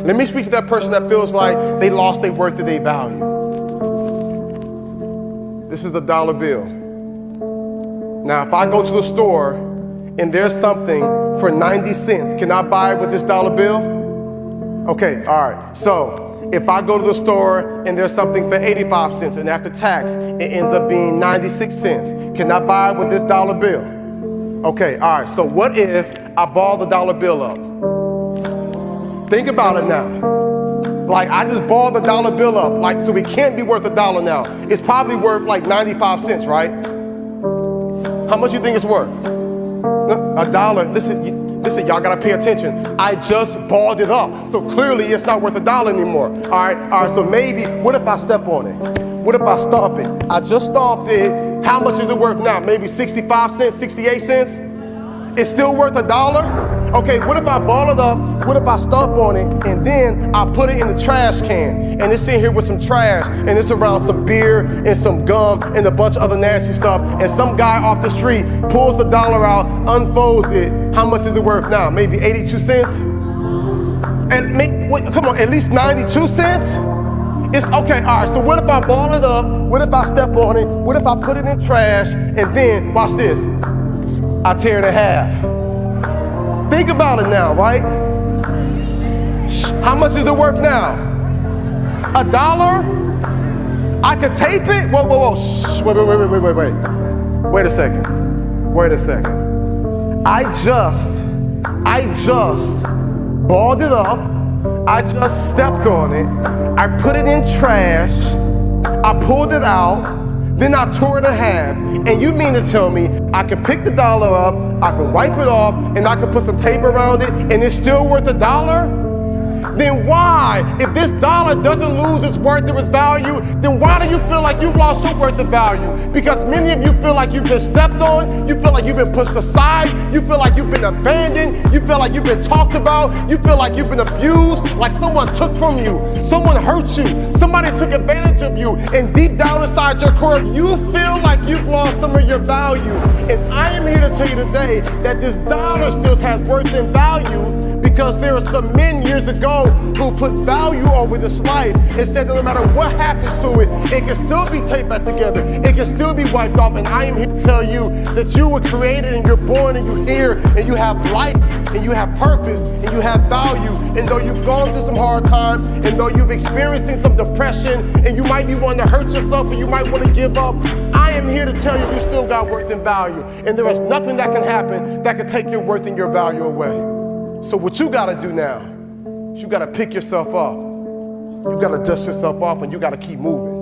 Let me speak to that person that feels like they lost their worth or their value. This is a dollar bill. Now, if I go to the store and there's something for 90 cents, can I buy it with this dollar bill? Okay, all right. So if I go to the store and there's something for 85 cents and after tax, it ends up being 96 cents, can I buy it with this dollar bill? Okay, all right. So what if I ball the dollar bill up? Think about it now. Like, I just balled the dollar bill up, like, so it can't be worth $1 now. It's probably worth like 95 cents, right? How much you think it's worth? $1. Listen, y'all gotta pay attention. I just balled it up, so clearly it's not worth $1 anymore. All right, so maybe, what if I step on it? What if I stomp it? I just stomped it. How much is it worth now? Maybe 65 cents, 68 cents? It's still worth $1? Okay, what if I ball it up? What if I stomp on it and then I put it in the trash can and it's in here with some trash and it's around some beer and some gum and a bunch of other nasty stuff, and some guy off the street pulls the dollar out, unfolds it. How much is it worth now? Maybe 82 cents? And come on, at least 92 cents? It's okay, all right, so what if I ball it up? What if I step on it? What if I put it in trash and then, watch this, I tear it in half? Think about it now, right? How much is it worth now? $1? I could tape it? Whoa. Shh. Wait. Wait a second. I just balled it up. I just stepped on it. I put it in trash. I pulled it out. Then I tore it in half. And you mean to tell me I can pick the dollar up, I can wipe it off, and I can put some tape around it, and it's still worth $1? Then why, if this dollar doesn't lose its worth or its value, then why do you feel like you've lost your worth and value? Because many of you feel like you've been stepped on, you feel like you've been pushed aside, you feel like you've been abandoned, you feel like you've been talked about, you feel like you've been abused, like someone took from you, someone hurt you, somebody took advantage of you, and deep down inside your core, you feel like you've lost some of your value. And I am here to tell you today that this dollar still has worth and value, because there are some men years ago who put value over this life and said that no matter what happens to it, it can still be taped back together, it can still be wiped off. And I am here to tell you that you were created and you're born and you're here and you have life and you have purpose and you have value. And though you've gone through some hard times and though you've experienced some depression and you might be wanting to hurt yourself and you might want to give up, I am here to tell you still got worth and value. And there is nothing that can happen that can take your worth and your value away. So what you gotta do now is you gotta pick yourself up. You gotta dust yourself off and you gotta keep moving.